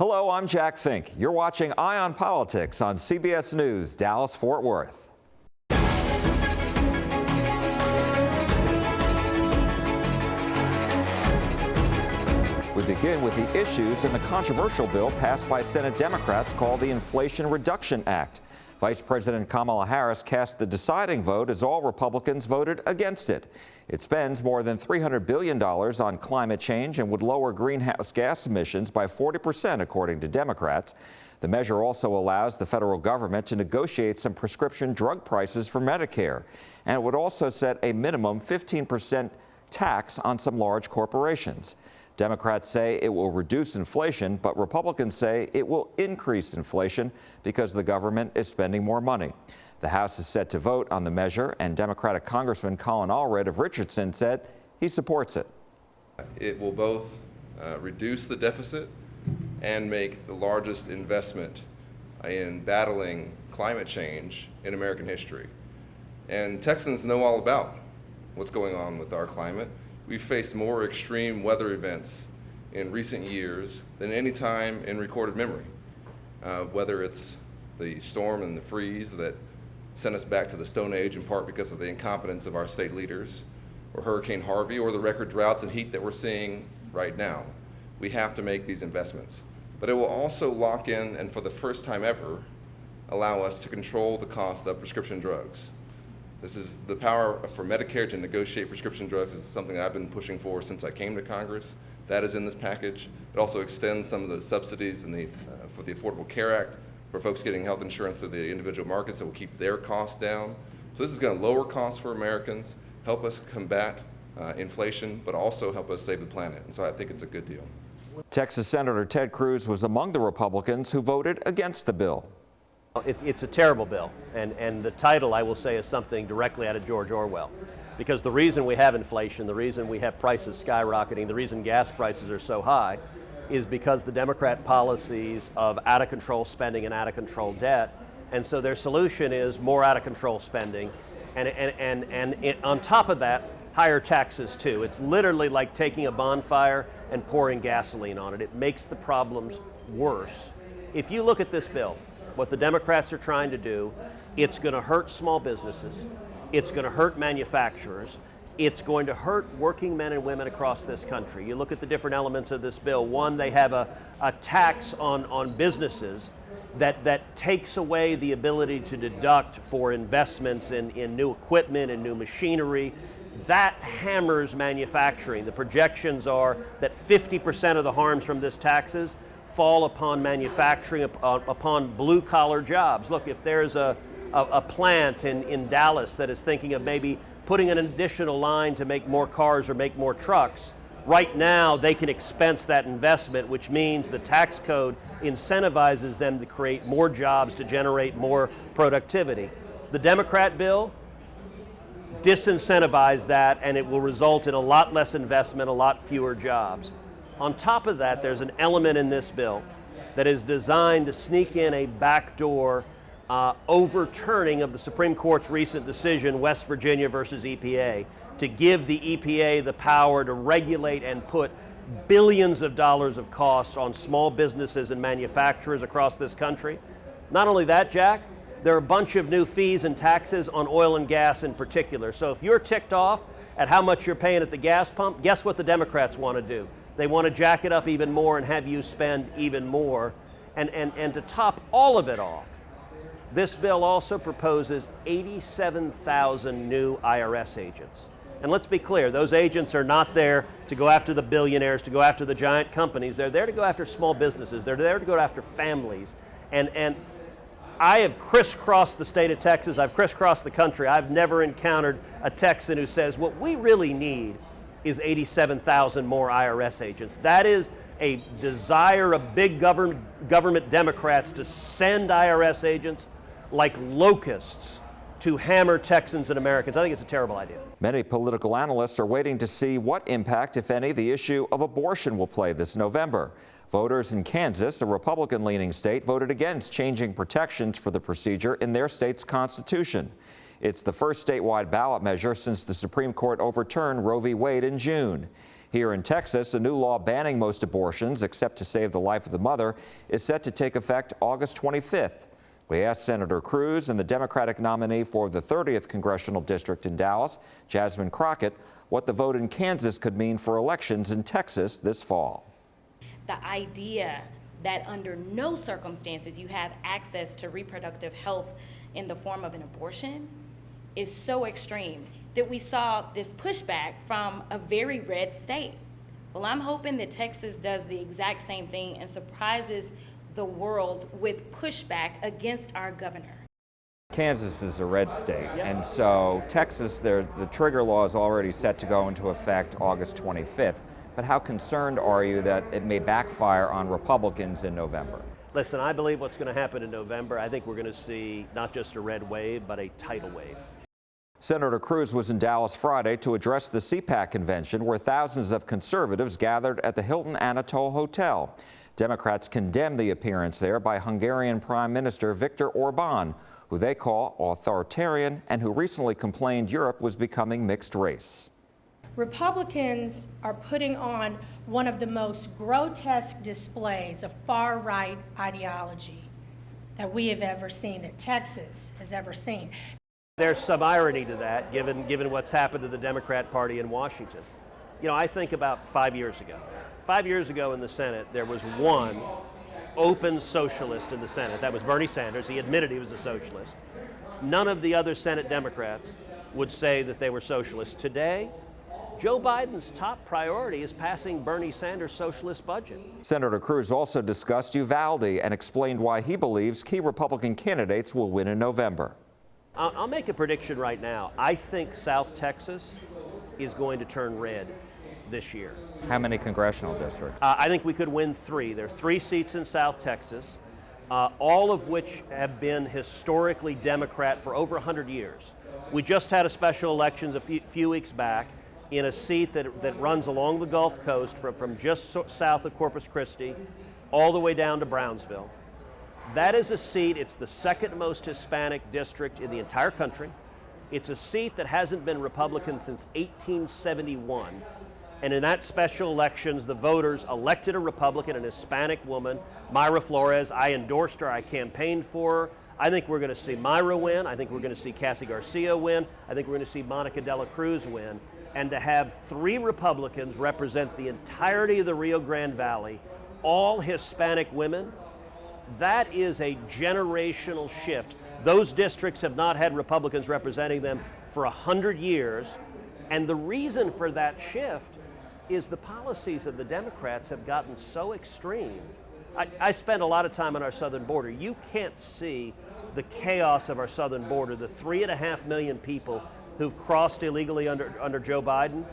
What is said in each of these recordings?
Hello, I'm Jack Fink. You're watching Eye on Politics on CBS News, Dallas-Fort Worth. We begin with the issues in the controversial bill passed by Senate Democrats called the Inflation Reduction Act. Vice President Kamala Harris cast the deciding vote as all Republicans voted against it. It spends more than $300 billion on climate change and would lower greenhouse gas emissions by 40%, according to Democrats. The measure also allows the federal government to negotiate some prescription drug prices for Medicare, and it would also set a minimum 15% tax on some large corporations. Democrats say it will reduce inflation, but Republicans say it will increase inflation because the government is spending more money. The House is set to vote on the measure, and Democratic Congressman Colin Allred of Richardson said he supports it. It will both reduce the deficit and make the largest investment in battling climate change in American history. And Texans know all about what's going on with our climate. We've faced more extreme weather events in recent years than any time in recorded memory, whether it's the storm and the freeze that sent us back to the Stone Age in part because of the incompetence of our state leaders, or Hurricane Harvey, or the record droughts and heat that we're seeing right now. We have to make these investments. But it will also lock in, and for the first time ever, allow us to control the cost of prescription drugs. This is the power for Medicare to negotiate prescription drugs. Is something I've been pushing for since I came to Congress. That is in this package. It also extends some of the subsidies for the Affordable Care Act for folks getting health insurance through the individual markets that will keep their costs down. So this is going to lower costs for Americans, help us combat inflation, but also help us save the planet. And so I think it's a good deal. Texas Senator Ted Cruz was among the Republicans who voted against the bill. It's a terrible bill, and the title, I will say, is something directly out of George Orwell. Because the reason we have inflation, the reason we have prices skyrocketing, the reason gas prices are so high is because the Democrat policies of out-of-control spending and out-of-control debt. And so their solution is more out-of-control spending, and on top of that, higher taxes too. It's literally like taking a bonfire and pouring gasoline on it. It makes the problems worse. If you look at this bill, what the Democrats are trying to do, it's going to hurt small businesses, it's going to hurt manufacturers, it's going to hurt working men and women across this country. You look at the different elements of this bill. One, they have a tax on businesses that takes away the ability to deduct for investments in new equipment and new machinery. That hammers manufacturing. The projections are that 50% of the harms from this taxes fall upon manufacturing, upon blue-collar jobs. Look, if there's a plant in Dallas that is thinking of maybe putting an additional line to make more cars or make more trucks, right now they can expense that investment, which means the tax code incentivizes them to create more jobs, to generate more productivity. The Democrat bill disincentivizes that, and it will result in a lot less investment, a lot fewer jobs. On top of that, there's an element in this bill that is designed to sneak in a backdoor overturning of the Supreme Court's recent decision, West Virginia versus EPA, to give the EPA the power to regulate and put billions of dollars of costs on small businesses and manufacturers across this country. Not only that, Jack, there are a bunch of new fees and taxes on oil and gas in particular. So if you're ticked off at how much you're paying at the gas pump, guess what the Democrats want to do? They want to jack it up even more and have you spend even more. And to top all of it off, this bill also proposes 87,000 new IRS agents. And let's be clear, those agents are not there to go after the billionaires, to go after the giant companies. They're there to go after small businesses. They're there to go after families. And I have crisscrossed the state of Texas. I've crisscrossed the country. I've never encountered a Texan who says, what we really need is 87,000 more IRS agents. That is a desire of big government Democrats to send IRS agents like locusts to hammer Texans and Americans. I think it's a terrible idea. Many political analysts are waiting to see what impact, if any, the issue of abortion will play this November. Voters in Kansas, a Republican-leaning state, voted against changing protections for the procedure in their state's constitution. It's the first statewide ballot measure since the Supreme Court overturned Roe v. Wade in June. Here in Texas, a new law banning most abortions except to save the life of the mother is set to take effect August 25th. We asked Senator Cruz and the Democratic nominee for the 30th Congressional District in Dallas, Jasmine Crockett, what the vote in Kansas could mean for elections in Texas this fall. The idea that under no circumstances you have access to reproductive health in the form of an abortion is so extreme that we saw this pushback from a very red state. Well, I'm hoping that Texas does the exact same thing and surprises the world with pushback against our governor. Kansas is a red state, and so Texas, the trigger law is already set to go into effect August 25th. But how concerned are you that it may backfire on Republicans in November? Listen, I believe what's going to happen in November, I think we're going to see not just a red wave, but a tidal wave. Senator Cruz was in Dallas Friday to address the Cpac convention where thousands of conservatives gathered at the Hilton Anatole Hotel. Democrats condemned the appearance there by Hungarian Prime Minister Viktor Orban, who they call authoritarian and who recently complained Europe was becoming mixed race. Republicans are putting on one of the most grotesque displays of far-right ideology that we have ever seen, that Texas has ever seen. There's some irony to that, given what's happened to the Democrat Party in Washington. You know, I think about 5 years ago. 5 years ago in the Senate, there was one open socialist in the Senate. That was Bernie Sanders. He admitted he was a socialist. None of the other Senate Democrats would say that they were socialists. Today, Joe Biden's top priority is passing Bernie Sanders' socialist budget. Senator Cruz also discussed Uvalde and explained why he believes key Republican candidates will win in November. I'll make a prediction right now. I think South Texas is going to turn red this year. How many congressional districts? I think we could win 3. There are 3 seats in South Texas, all of which have been historically Democrat for over 100 years. We just had a special elections a few weeks back in a seat that runs along the Gulf Coast from just south of Corpus Christi all the way down to Brownsville. That is a seat, it's the second most Hispanic district in the entire country. It's a seat that hasn't been Republican since 1871. And in that special elections, the voters elected a Republican, an Hispanic woman, Mayra Flores. I endorsed her, I campaigned for her. I think we're going to see Mayra win. I think we're going to see Cassie Garcia win. I think we're going to see Monica de la Cruz win. And to have 3 Republicans represent the entirety of the Rio Grande Valley, all Hispanic women, that is a generational shift. Those districts have not had Republicans representing them for 100 years. And the reason for that shift is the policies of the Democrats have gotten so extreme. I spend a lot of time on our southern border. You can't see the chaos of our southern border, the 3.5 million people who've crossed illegally under Joe Biden.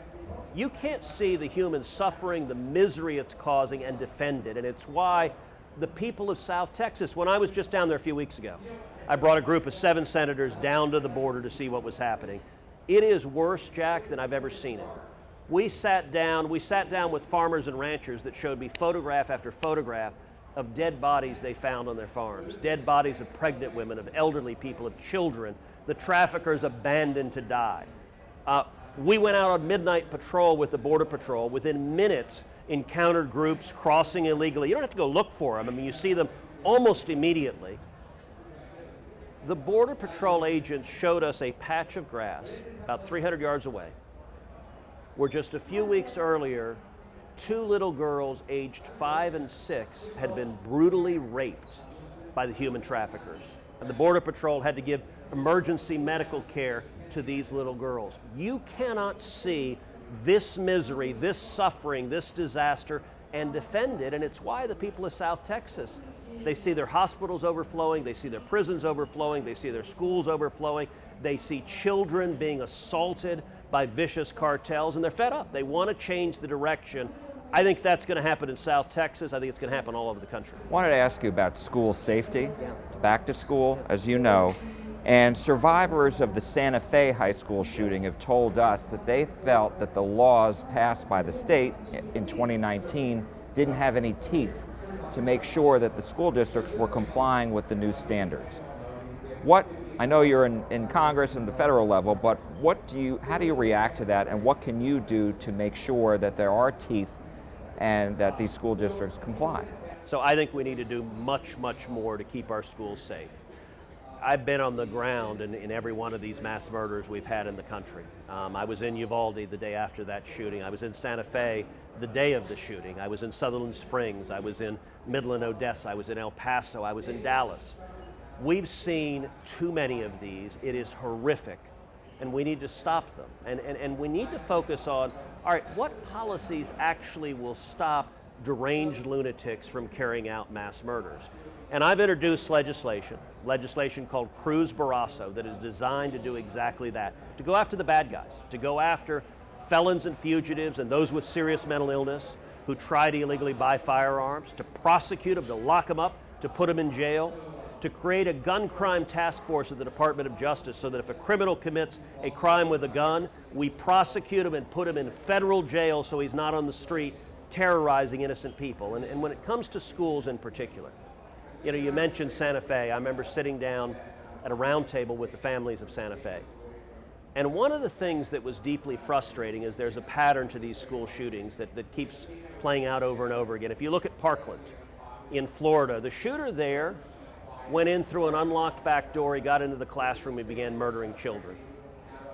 You can't see the human suffering, the misery it's causing, and defend it. And it's why the people of South Texas, when I was just down there a few weeks ago, I brought a group of 7 senators down to the border to see what was happening. It is worse, Jack, than I've ever seen it. We sat down with farmers and ranchers that showed me photograph after photograph of dead bodies they found on their farms, dead bodies of pregnant women, of elderly people, of children, the traffickers abandoned to die. We went out on midnight patrol with the Border Patrol. Within minutes, encountered groups crossing illegally. You don't have to go look for them. I mean, you see them almost immediately. The Border Patrol agents showed us a patch of grass about 300 yards away, where just a few weeks earlier, 2 little girls aged 5 and 6 had been brutally raped by the human traffickers. And the Border Patrol had to give emergency medical care to these little girls. You cannot see this misery, this suffering, this disaster, and defend it. And it's why the people of South Texas, they see their hospitals overflowing, they see their prisons overflowing, they see their schools overflowing, they see children being assaulted by vicious cartels, and they're fed up. They want to change the direction. I think that's going to happen in South Texas. I think it's going to happen all over the country. I wanted to ask you about school safety. It's back to school, as you know. And survivors of the Santa Fe high school shooting have told us that they felt that the laws passed by the state in 2019 didn't have any teeth to make sure that the school districts were complying with the new standards. I know you're in Congress and the federal level, but how do you react to that, and what can you do to make sure that there are teeth and that these school districts comply? So I think we need to do much, much more to keep our schools safe. I've been on the ground in every one of these mass murders we've had in the country. I was in Uvalde the day after that shooting. I was in Santa Fe the day of the shooting. I was in Sutherland Springs. I was in Midland, Odessa. I was in El Paso. I was in Dallas. We've seen too many of these. It is horrific, and we need to stop them. And we need to focus on, all right, what policies actually will stop deranged lunatics from carrying out mass murders? And I've introduced legislation called Cruz-Barrasso that is designed to do exactly that, to go after the bad guys, to go after felons and fugitives and those with serious mental illness who try to illegally buy firearms, to prosecute them, to lock them up, to put them in jail, to create a gun crime task force at the Department of Justice so that if a criminal commits a crime with a gun, we prosecute him and put him in federal jail so he's not on the street terrorizing innocent people. And when it comes to schools in particular, you know, you mentioned Santa Fe. I remember sitting down at a round table with the families of Santa Fe. And one of the things that was deeply frustrating is there's a pattern to these school shootings that keeps playing out over and over again. If you look at Parkland in Florida, the shooter there went in through an unlocked back door, he got into the classroom, and began murdering children.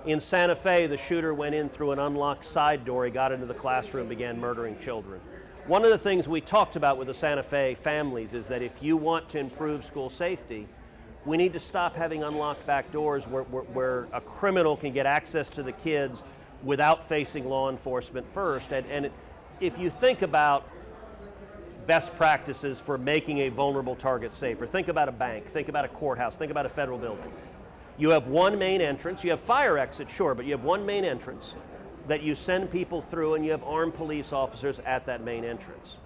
In Santa Fe, the shooter went in through an unlocked side door, he got into the classroom, began murdering children. One of the things we talked about with the Santa Fe families is that if you want to improve school safety, we need to stop having unlocked back doors where a criminal can get access to the kids without facing law enforcement first. And if you think about best practices for making a vulnerable target safer, think about a bank, think about a courthouse, think about a federal building. You have one main entrance, you have fire exits, sure, but you have one main entrance that you send people through, and you have armed police officers at that main entrance.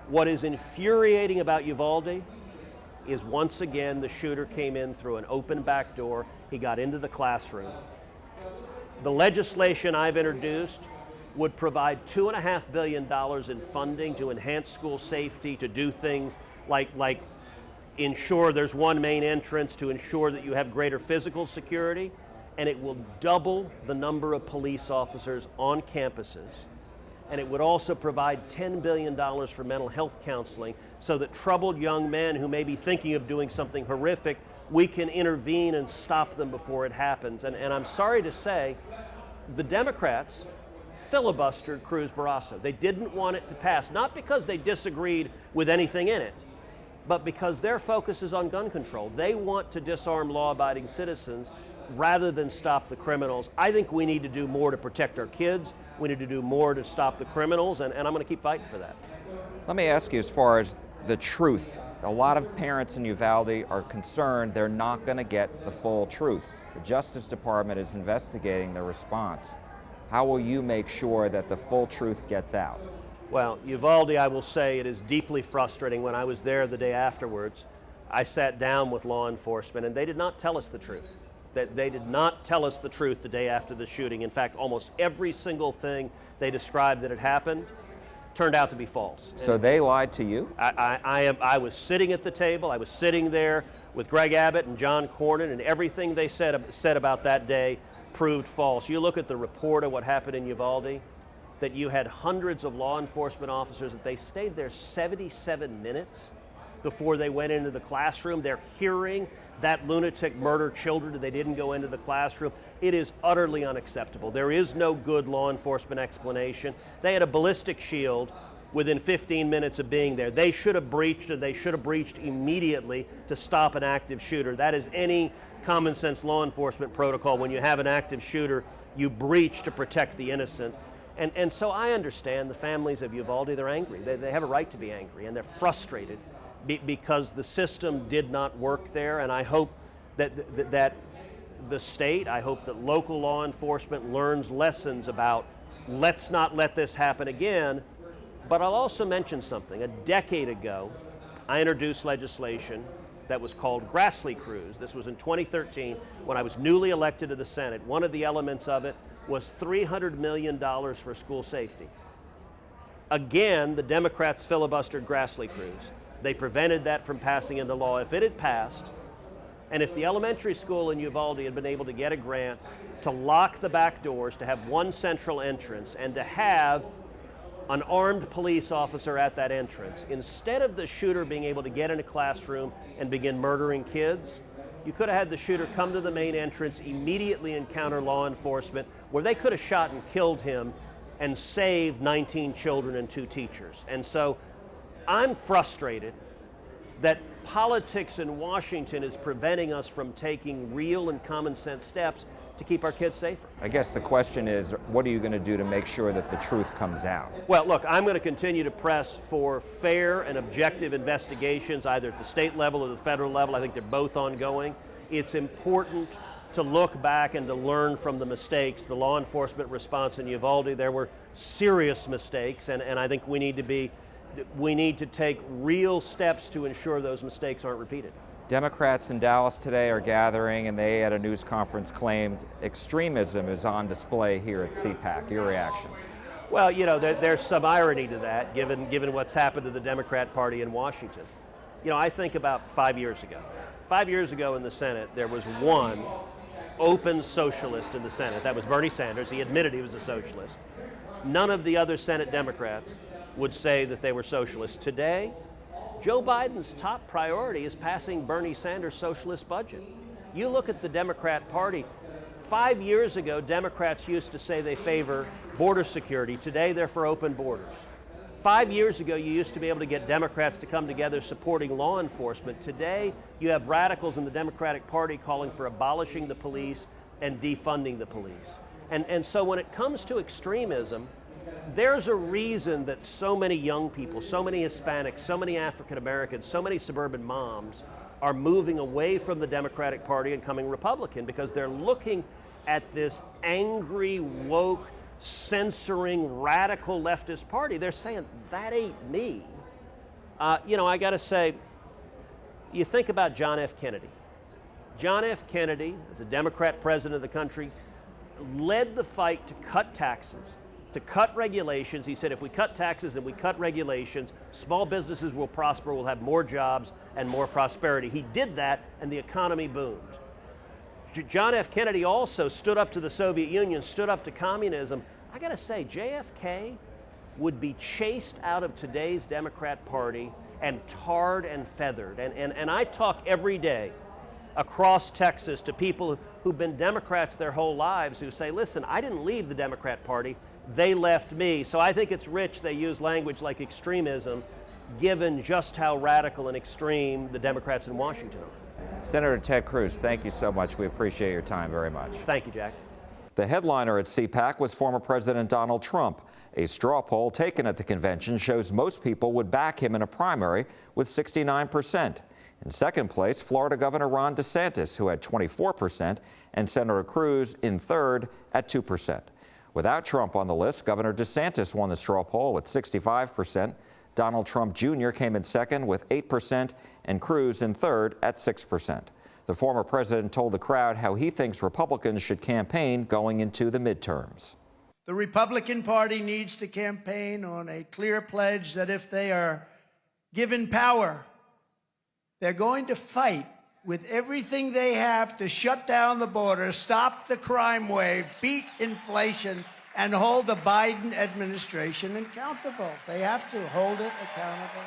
What is infuriating about Uvalde is once again the shooter came in through an open back door, he got into the classroom. The legislation I've introduced would provide $2.5 billion in funding to enhance school safety, to do things like ensure there's one main entrance, to ensure that you have greater physical security, and it will double the number of police officers on campuses. And it would also provide $10 billion for mental health counseling so that troubled young men who may be thinking of doing something horrific, we can intervene and stop them before it happens. And I'm sorry to say, the Democrats filibustered Cruz-Barrasso. They didn't want it to pass, not because they disagreed with anything in it, but because their focus is on gun control. They want to disarm law-abiding citizens rather than stop the criminals. I think we need to do more to protect our kids. We need to do more to stop the criminals, and I'm going to keep fighting for that. Let me ask you, as far as the truth, a lot of parents in Uvalde are concerned they're not going to get the full truth. The Justice Department is investigating the response. How will you make sure that the full truth gets out? Well, Uvalde, I will say, it is deeply frustrating. When I was there the day afterwards, I sat down with law enforcement, and they did not tell us the truth. They did not tell us the truth the day after the shooting. In fact, almost every single thing they described that had happened turned out to be false. So they lied to you? I was sitting at the table. I was sitting there with Greg Abbott and John Cornyn, and everything they said about that day proved false. You look at the report of what happened in Uvalde, that you had hundreds of law enforcement officers, that they stayed there 77 minutes before they went into the classroom. They're hearing that lunatic murder children, and they didn't go into the classroom. It is utterly unacceptable. There is no good law enforcement explanation. They had a ballistic shield within 15 minutes of being there. They should have breached, and they should have breached immediately to stop an active shooter. That is any common sense law enforcement protocol. When you have an active shooter, you breach to protect the innocent. And so I understand the families of Uvalde, they're angry. They have a right to be angry, and they're frustrated because the system did not work there. And I hope that the state, I hope that local law enforcement learns lessons about, let's not let this happen again. But I'll also mention something. A decade ago, I introduced legislation that was called Grassley-Cruz. This was in 2013 when I was newly elected to the Senate. One of the elements of it was $300 million for school safety. Again, the Democrats filibustered Grassley-Cruz. They prevented that from passing into law. If it had passed, And if the elementary school in Uvalde had been able to get a grant to lock the back doors, to have one central entrance, and to have an armed police officer at that entrance, instead of the shooter being able to get in a classroom and begin murdering kids, you could have had the shooter come to the main entrance, immediately encounter law enforcement, where they could have shot and killed him and saved 19 children and 2 teachers. And so I'm frustrated that politics in Washington is preventing us from taking real and common sense steps to keep our kids safer. I guess the question is, what are you going to do to make sure that the truth comes out? Well, look, I'm going to continue to press for fair and objective investigations, either at the state level or the federal level. I think they're both ongoing. It's important to look back and to learn from the mistakes. The law enforcement response in Uvalde, there were serious mistakes, and I think we need to take real steps to ensure those mistakes aren't repeated. Democrats in Dallas today are gathering, and they at a news conference claimed extremism is on display here at Cpac. Your reaction? Well, you know, there's some irony to that, given what's happened to the Democrat Party in Washington. You know, I think about 5 years ago. 5 years ago in the Senate, there was one open socialist in the Senate. That was Bernie Sanders. He admitted he was a socialist. None of the other Senate Democrats would say that they were socialists. Today, Joe Biden's top priority is passing Bernie Sanders' socialist budget. You look at the Democrat Party. 5 years ago, Democrats used to say they favor border security. Today, they're for open borders. 5 years ago, you used to be able to get Democrats to come together supporting law enforcement. Today, you have radicals in the Democratic Party calling for abolishing the police and defunding the police. And so when it comes to extremism, there's a reason that so many young people, so many Hispanics, so many African Americans, so many suburban moms are moving away from the Democratic Party and coming Republican, because they're looking at this angry, woke, censoring, radical leftist party. They're saying, that ain't me. You know, I gotta say, you think about John F. Kennedy. John F. Kennedy, as a Democrat president of the country, led the fight to cut taxes, to cut regulations. He said, if we cut taxes and we cut regulations, small businesses will prosper, we'll have more jobs and more prosperity. He did that, and the economy boomed. John F. Kennedy also stood up to the Soviet Union, stood up to communism. I gotta say, JFK would be chased out of today's Democrat Party and tarred and feathered. And I talk every day across Texas to people who've been Democrats their whole lives who say, listen, I didn't leave the Democrat Party, they left me. So I think it's rich they use language like extremism, given just how radical and extreme the Democrats in Washington are. Senator Ted Cruz, thank you so much. We appreciate your time very much. Thank you, Jack. The headliner at Cpac was former President Donald Trump. A straw poll taken at the convention shows most people would back him in a primary with 69%. In second place, Florida Governor Ron DeSantis, who had 24%, and Senator Cruz in third at 2%. Without Trump on the list, Governor DeSantis won the straw poll with 65%. Donald Trump Jr. came in second with 8%, and Cruz in third at 6%. The former president told the crowd how he thinks Republicans should campaign going into the midterms. The Republican Party needs to campaign on a clear pledge that if they are given power, they're going to fight with everything they have to shut down the border, stop the crime wave, beat inflation, and hold the Biden administration accountable. They have to hold it accountable.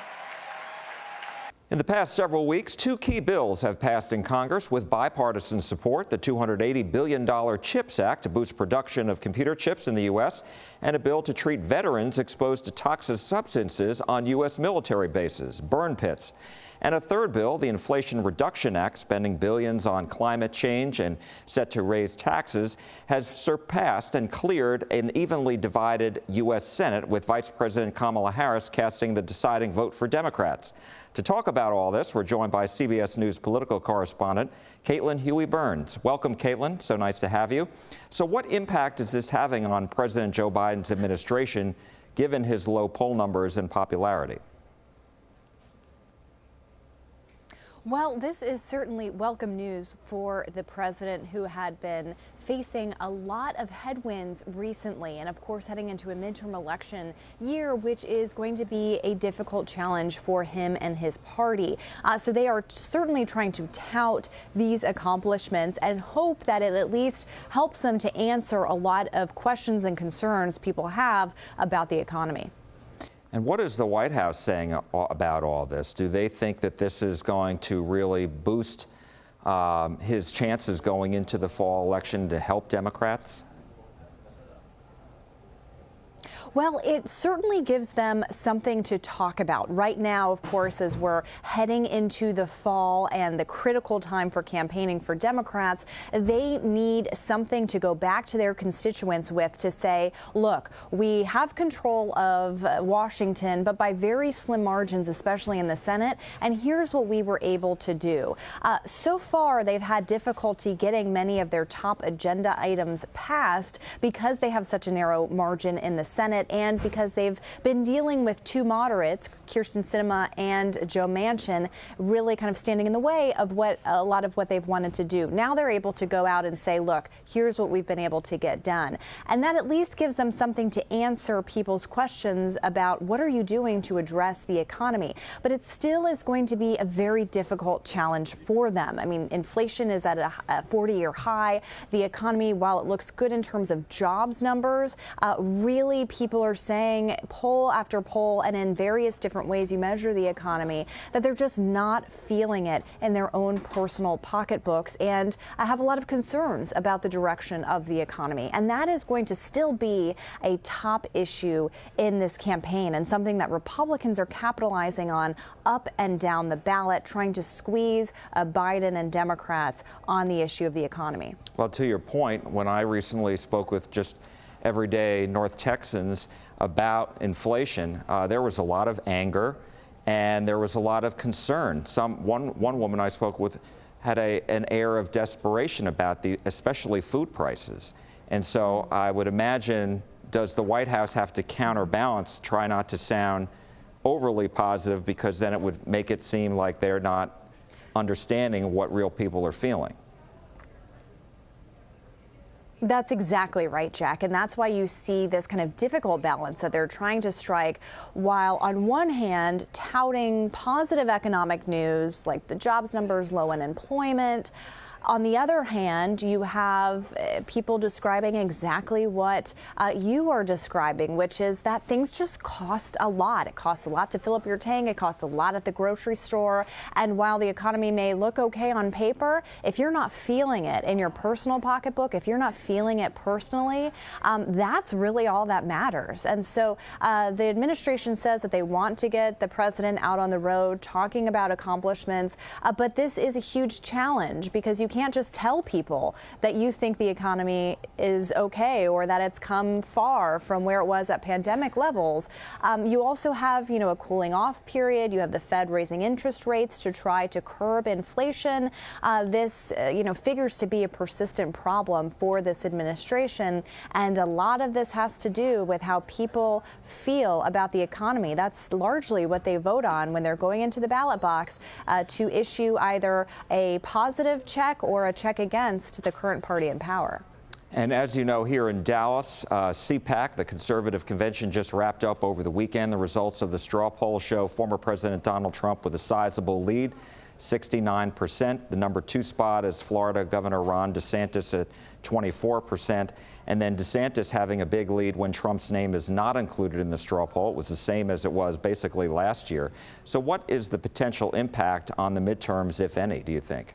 In the past several weeks, two key bills have passed in Congress with bipartisan support: the $280 billion CHIPS Act to boost production of computer chips in the U.S., and a bill to treat veterans exposed to toxic substances on U.S. military bases, burn pits. And a third bill, the Inflation Reduction Act, spending billions on climate change and set to raise taxes, has surpassed and cleared an evenly divided U.S. Senate, with Vice President Kamala Harris casting the deciding vote for Democrats. To talk about all this, we're joined by CBS News political correspondent Caitlin Huey-Burns. Welcome, Caitlin. So nice to have you. So what impact is this having on President Joe Biden's administration, given his low poll numbers and popularity? Well, this is certainly welcome news for the president, who had been facing a lot of headwinds recently, and of course heading into a midterm election year, which is going to be a difficult challenge for him and his party. So they are certainly trying to tout these accomplishments and hope that it at least helps them to answer a lot of questions and concerns people have about the economy. And what is the White House saying about all this? Do they think that this is going to really boost his chances going into the fall election to help Democrats? Well, it certainly gives them something to talk about. Right now, of course, as we're heading into the fall and the critical time for campaigning for Democrats, they need something to go back to their constituents with to say, look, we have control of Washington, but by very slim margins, especially in the Senate, and here's what we were able to do. So far, they've had difficulty getting many of their top agenda items passed because they have such a narrow margin in the Senate, and because they've been dealing with two moderates, Kyrsten Sinema and Joe Manchin, really kind of standing in the way of a lot of what they've wanted to do. Now they're able to go out and say, look, here's what we've been able to get done. And that at least gives them something to answer people's questions about what are you doing to address the economy. But it still is going to be a very difficult challenge for them. I mean, inflation is at a 40-year high. The economy, while it looks good in terms of jobs numbers, really people are saying, poll after poll and in various different ways you measure the economy, that they're just not feeling it in their own personal pocketbooks. And I have a lot of concerns about the direction of the economy. And that is going to still be a top issue in this campaign, and something that Republicans are capitalizing on up and down the ballot, trying to squeeze Biden and Democrats on the issue of the economy. Well, to your point, when I recently spoke with just everyday North Texans about inflation, there was a lot of anger and there was a lot of concern. One woman I spoke with had an air of desperation about especially food prices. And so I would imagine, does the White House have to counterbalance, try not to sound overly positive, because then it would make it seem like they're not understanding what real people are feeling? That's exactly right, Jack. And that's why you see this kind of difficult balance that they're trying to strike, while on one hand touting positive economic news like the jobs numbers, low unemployment. On the other hand, you have people describing exactly what you are describing, which is that things just cost a lot. It costs a lot to fill up your tank. It costs a lot at the grocery store. And while the economy may look okay on paper, if you're not feeling it in your personal pocketbook, if you're not feeling it personally, that's really all that matters. And so the administration says that they want to get the president out on the road talking about accomplishments. But this is a huge challenge, because you can't just tell people that you think the economy is okay or that it's come far from where it was at pandemic levels. You also have, a cooling off period. You have the Fed raising interest rates to try to curb inflation. This, figures to be a persistent problem for this administration. And a lot of this has to do with how people feel about the economy. That's largely what they vote on when they're going into the ballot box to issue either a positive check or a check against the current party in power. And as you know, here in Dallas, Cpac, the conservative convention, just wrapped up over the weekend. The results of the straw poll show former President Donald Trump with a sizable lead, 69%. The number 2 spot is Florida Governor Ron DeSantis at 24%. And then DeSantis having a big lead when Trump's name is not included in the straw poll. It was the same as it was basically last year. So what is the potential impact on the midterms, if any, do you think?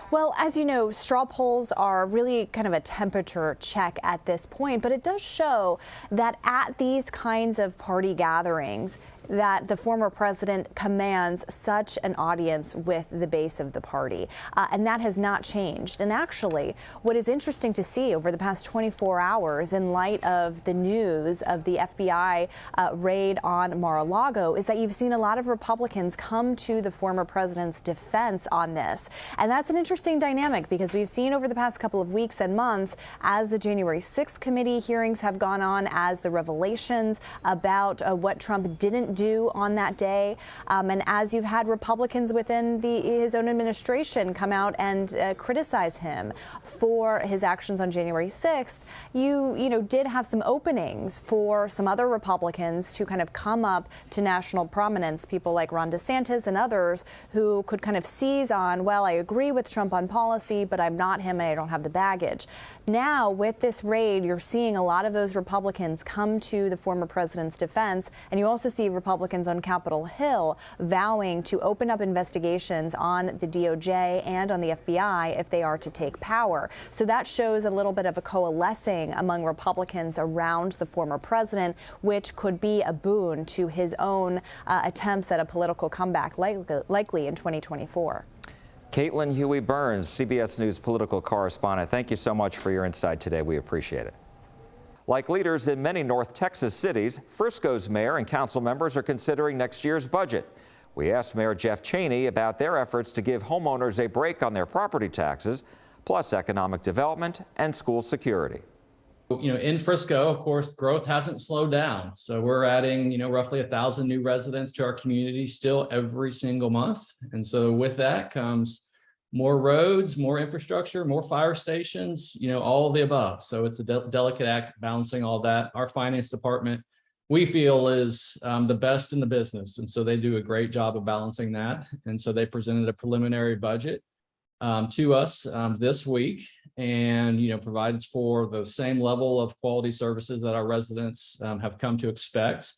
Well, as you know, straw polls are really kind of a temperature check at this point, but it does show that at these kinds of party gatherings, that the former president commands such an audience with the base of the party. And that has not changed. And actually, what is interesting to see over the past 24 hours in light of the news of the FBI raid on Mar-a-Lago is that you've seen a lot of Republicans come to the former president's defense on this. And that's an interesting dynamic, because we've seen over the past couple of weeks and months, as the January 6th committee hearings have gone on, as the revelations about what Trump didn't do do on that day. And as you've had Republicans within his own administration come out and criticize him for his actions on January 6th, you did have some openings for some other Republicans to kind of come up to national prominence, people like Ron DeSantis and others who could kind of seize on, well, I agree with Trump on policy, but I'm not him and I don't have the baggage. Now, with this raid, you're seeing a lot of those Republicans come to the former president's defense, and you also see Republicans on Capitol Hill vowing to open up investigations on the DOJ and on the FBI if they are to take power. So that shows a little bit of a coalescing among Republicans around the former president, which could be a boon to his own attempts at a political comeback, likely in 2024. Caitlin Huey-Burns, CBS News political correspondent, thank you so much for your insight today. We appreciate it. Like leaders in many North Texas cities, Frisco's mayor and council members are considering next year's budget. We asked Mayor Jeff Cheney about their efforts to give homeowners a break on their property taxes, plus economic development and school security. In Frisco, of course, growth hasn't slowed down. So we're adding, roughly 1,000 new residents to our community still every single month. And so with that comes more roads, more infrastructure, more fire stations, all of the above. So it's a delicate act balancing all that. Our finance department, we feel, is the best in the business. And so they do a great job of balancing that. And so they presented a preliminary budget to us this week, and provides for the same level of quality services that our residents have come to expect.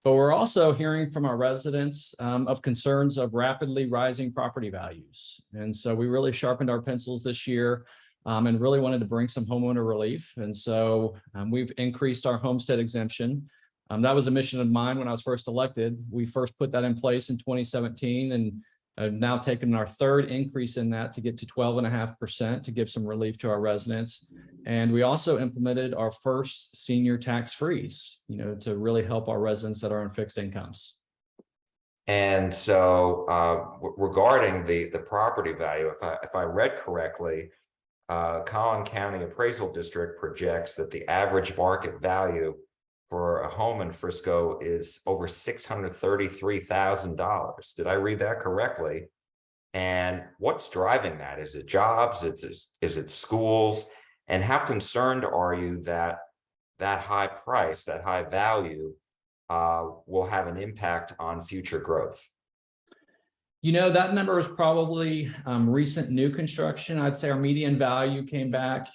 But we're also hearing from our residents of concerns of rapidly rising property values. And so we really sharpened our pencils this year and really wanted to bring some homeowner relief. And so we've increased our homestead exemption. That was a mission of mine when I was first elected. We first put that in place in 2017, and I've now taken our third increase in that to get to 12.5% to give some relief to our residents. And we also implemented our first senior tax freeze, to really help our residents that are on fixed incomes. And so regarding the property value, if I read correctly, Collin County Appraisal District projects that the average market value for a home in Frisco is over $633,000. Did I read that correctly? And what's driving that? Is it jobs? Is it schools? And how concerned are you that that high price, that high value, will have an impact on future growth? That number is probably recent new construction. I'd say our median value came back,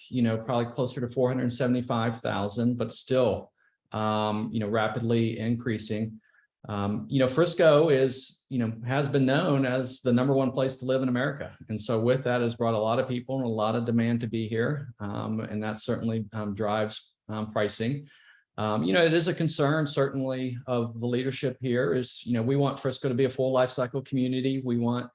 probably closer to $475,000, but still rapidly increasing. Frisco is, has been known as the #1 place to live in America. And so with that has brought a lot of people and a lot of demand to be here. And that certainly drives pricing. It is a concern certainly of the leadership here is, we want Frisco to be a full life cycle community. We want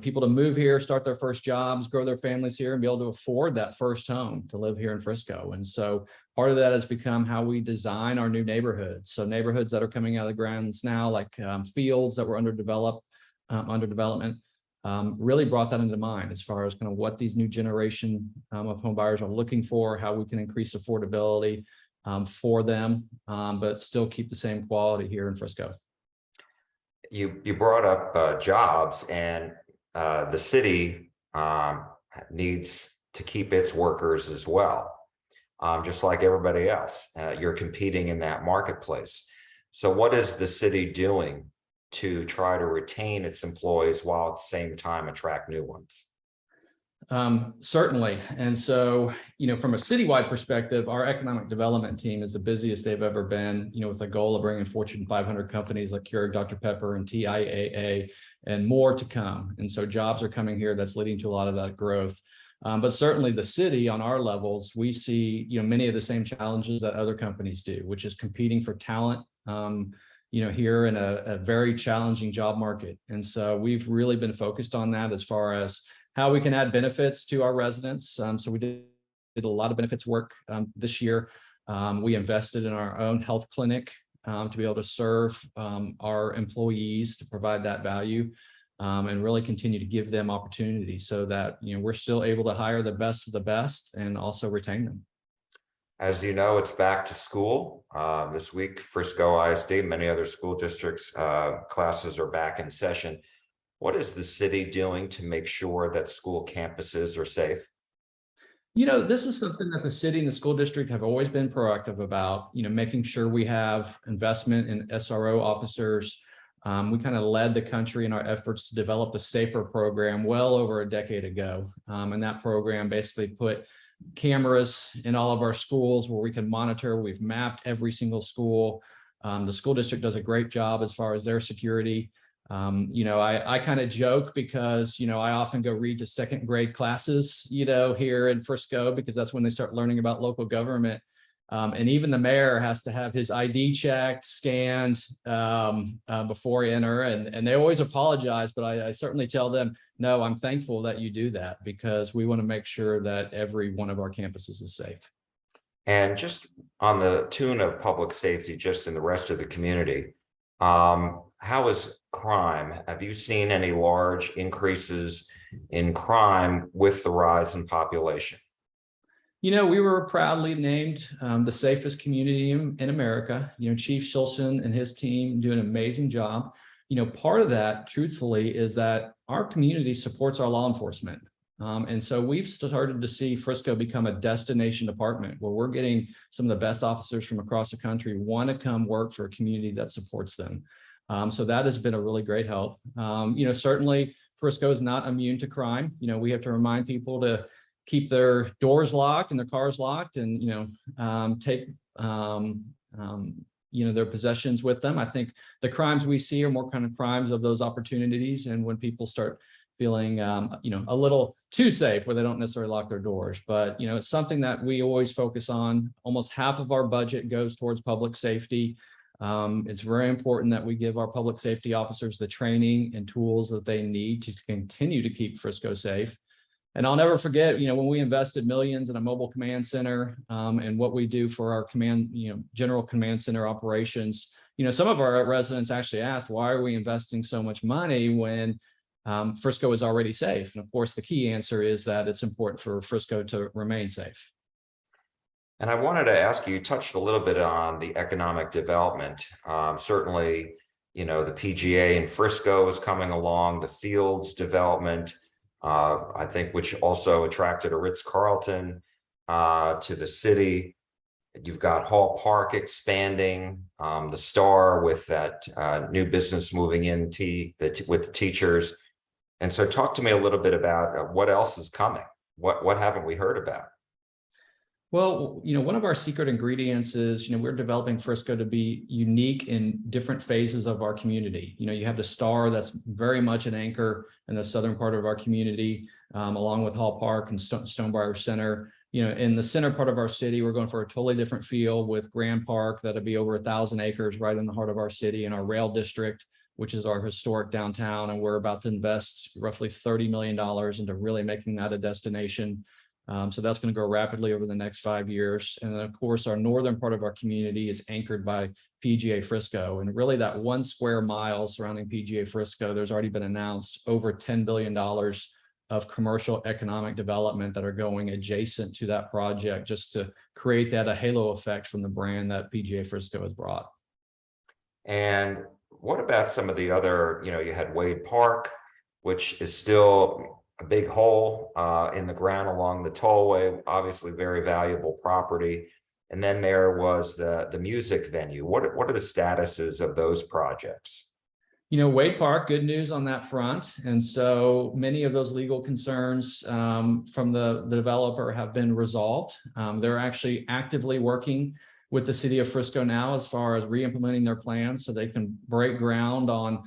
people to move here, start their first jobs, grow their families here, and be able to afford that first home to live here in Frisco. And so part of that has become how we design our new neighborhoods. So neighborhoods that are coming out of the grounds now, like fields that were under development, really brought that into mind as far as kind of what these new generation of home buyers are looking for, how we can increase affordability for them, but still keep the same quality here in Frisco. You brought up jobs, and the city needs to keep its workers as well, just like everybody else. You're competing in that marketplace. So what is the city doing to try to retain its employees while at the same time attract new ones? Certainly. And so, from a citywide perspective, our economic development team is the busiest they've ever been, with the goal of bringing Fortune 500 companies like Keurig Dr. Pepper and TIAA and more to come. And so jobs are coming here. That's leading to a lot of that growth. But certainly the city on our levels, we see, many of the same challenges that other companies do, which is competing for talent, here in a very challenging job market. And so we've really been focused on that as far as how we can add benefits to our residents. So we did a lot of benefits work this year. We invested in our own health clinic to be able to serve our employees, to provide that value, and really continue to give them opportunities so that we're still able to hire the best of the best and also retain them. As you know, it's back to school this week. Frisco ISD, many other school districts, classes are back in session. What is the city doing to make sure that school campuses are safe? This is something that the city and the school district have always been proactive about, making sure we have investment in SRO officers. We kind of led the country in our efforts to develop the SAFER program well over a decade ago. And that program basically put cameras in all of our schools where we can monitor. We've mapped every single school. The school district does a great job as far as their security. I kind of joke because, I often go read to second grade classes, here in Frisco, because that's when they start learning about local government. And even the mayor has to have his ID checked, scanned before he enter. And they always apologize, but I certainly tell them, no, I'm thankful that you do that because we want to make sure that every one of our campuses is safe. And just on the tune of public safety, just in the rest of the community, how is crime? Have you seen any large increases in crime with the rise in population? We were proudly named the safest community in America. Chief Shulson and his team do an amazing job. Part of that, truthfully, is that our community supports our law enforcement. And so we've started to see Frisco become a destination department where we're getting some of the best officers from across the country want to come work for a community that supports them. So that has been a really great help. Certainly Frisco is not immune to crime. We have to remind people to keep their doors locked and their cars locked and, take, their possessions with them. I think the crimes we see are more kind of crimes of those opportunities. And when people start feeling, a little too safe where they don't necessarily lock their doors, but, it's something that we always focus on. Almost half of our budget goes towards public safety. It's very important that we give our public safety officers the training and tools that they need to continue to keep Frisco safe. And I'll never forget, when we invested millions in a mobile command center and what we do for our general command center operations. Some of our residents actually asked, why are we investing so much money when Frisco is already safe? And of course, the key answer is that it's important for Frisco to remain safe. And I wanted to ask you, you touched a little bit on the economic development. Certainly, the PGA in Frisco is coming along, the Fields development, I think, which also attracted a Ritz-Carlton to the city. You've got Hall Park expanding, the Star with that new business moving in with the teachers. And so talk to me a little bit about what else is coming. What haven't we heard about? Well, one of our secret ingredients is, we're developing Frisco to be unique in different phases of our community. You have the Star that's very much an anchor in the southern part of our community, along with Hall Park and Stonebriar Center. In the center part of our city, we're going for a totally different feel with Grand Park that'll be over 1,000 acres right in the heart of our city, in our rail district, which is our historic downtown. And we're about to invest roughly $30 million into really making that a destination. So that's going to grow rapidly over the next 5 years. And then, of course, our northern part of our community is anchored by PGA Frisco. And really that 1 square mile surrounding PGA Frisco, there's already been announced over $10 billion of commercial economic development that are going adjacent to that project, just to create a halo effect from the brand that PGA Frisco has brought. And what about some of the other, you had Wade Park, which is still a big hole in the ground along the tollway, obviously very valuable property. And then there was the music venue. What are the statuses of those projects? Wade Park, good news on that front. And so many of those legal concerns from the developer have been resolved. They're actually actively working with the city of Frisco now as far as re-implementing their plans so they can break ground on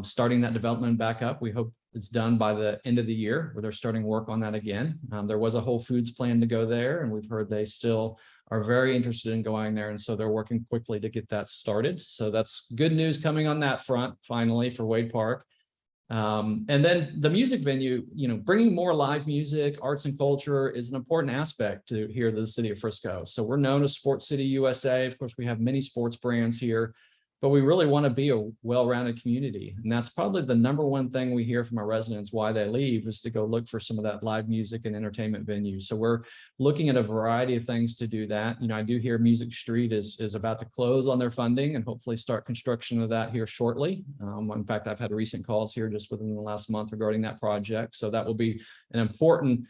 starting that development back up. We hope it's done by the end of the year, where they're starting work on that again. There was a Whole Foods plan to go there, and we've heard they still are very interested in going there. And so they're working quickly to get that started. So that's good news coming on that front, finally, for Wade Park. And then the music venue, bringing more live music, arts and culture is an important aspect to here to the city of Frisco. So we're known as Sports City USA. Of course, we have many sports brands here. but we really want to be a well-rounded community. And that's probably the number one thing we hear from our residents why they leave, is to go look for some of that live music and entertainment venues. So we're looking at a variety of things to do that. You know, I do hear Music Street is about to close on their funding and hopefully start construction of that here shortly. In fact, I've had recent calls here just within the last month regarding that project. So that will be an important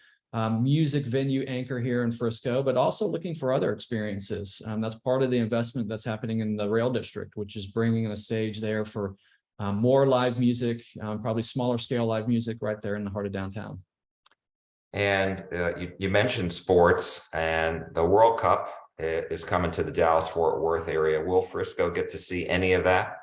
music venue anchor here in Frisco, but also looking for other experiences. That's part of the investment that's happening in the rail district, which is bringing a stage there for more live music, probably smaller scale live music right there in the heart of downtown. And you mentioned sports, and the World Cup is coming to the Dallas-Fort Worth area. Will Frisco get to see any of that?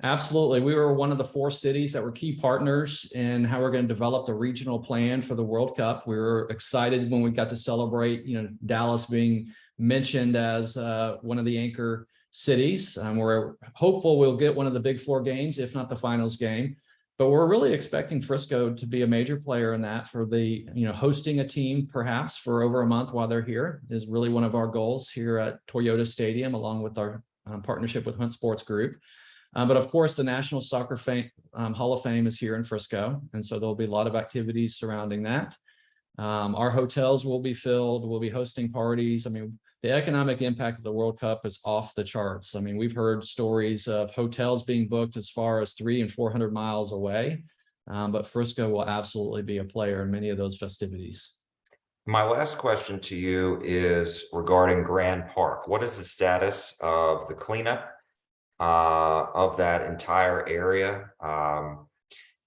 Absolutely. We were one of the 4 cities that were key partners in how we're going to develop the regional plan for the World Cup. We were excited when we got to celebrate, you know, Dallas being mentioned as one of the anchor cities. We're hopeful we'll get one of the big 4 games, if not the finals game. But we're really expecting Frisco to be a major player in that, for the, you know, hosting a team perhaps for over a month while they're here is really one of our goals here at Toyota Stadium, along with our partnership with Hunt Sports Group. But of course, the National Soccer Hall of Fame is here in Frisco, and so there'll be a lot of activities surrounding that. Our hotels will be filled. We'll be hosting parties. I mean, the economic impact of the World Cup is off the charts. I mean, we've heard stories of hotels being booked as far as 300 and 400 miles away, but Frisco will absolutely be a player in many of those festivities. My last question to you is regarding Grand Park. What is the status of the cleanup of that entire area?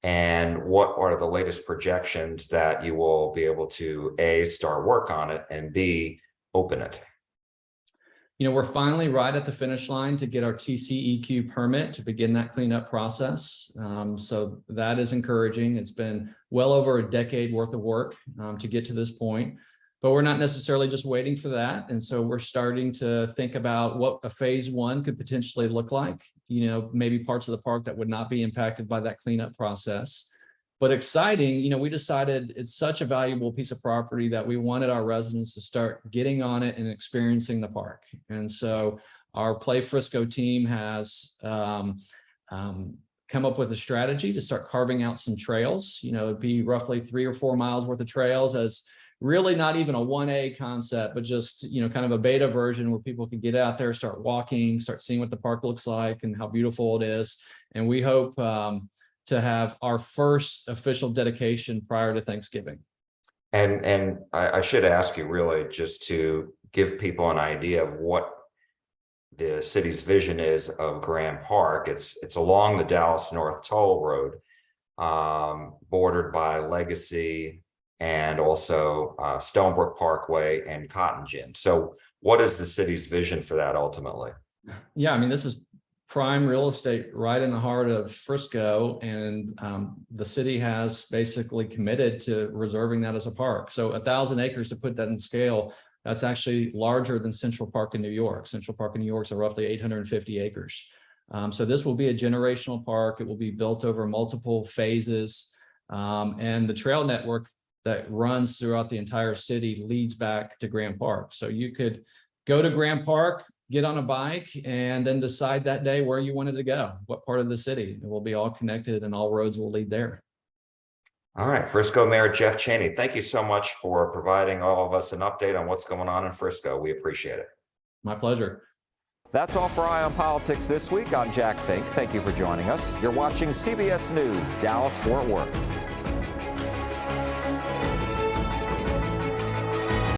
And what are the latest projections that you will be able to A, start work on it, and B, open it? You know, we're finally right at the finish line to get our TCEQ permit to begin that cleanup process. So that is encouraging. It's been well over a decade worth of work to get to this point. But we're not necessarily just waiting for that. And so we're starting to think about what a phase 1 could potentially look like, you know, maybe parts of the park that would not be impacted by that cleanup process. But exciting, you know, we decided it's such a valuable piece of property that we wanted our residents to start getting on it and experiencing the park. And so our Play Frisco team has come up with a strategy to start carving out some trails. You know, it'd be roughly 3 or 4 miles worth of trails, as really not even a 1A concept, but just, you know, kind of a beta version where people can get out there, start walking, start seeing what the park looks like and how beautiful it is. And we hope to have our first official dedication prior to Thanksgiving. And I should ask you, really, just to give people an idea of what the city's vision is of Grand Park. It's along the Dallas North Toll Road, bordered by Legacy and also Stonebrook Parkway and Cotton Gin. So what is the city's vision for that ultimately? Yeah, I mean, this is prime real estate right in the heart of Frisco, and the city has basically committed to reserving that as a park. So 1,000 acres, to put that in scale, that's actually larger than Central Park in New York. Central Park in New York is roughly 850 acres. So this will be a generational park. It will be built over multiple phases, and the trail network that runs throughout the entire city leads back to Grand Park. So you could go to Grand Park, get on a bike, and then decide that day where you wanted to go, what part of the city. It will be all connected and all roads will lead there. All right, Frisco Mayor Jeff Cheney, thank you so much for providing all of us an update on what's going on in Frisco. We appreciate it. My pleasure. That's all for Eye on Politics this week. I'm Jack Fink. Thank you for joining us. You're watching CBS News, Dallas-Fort Worth.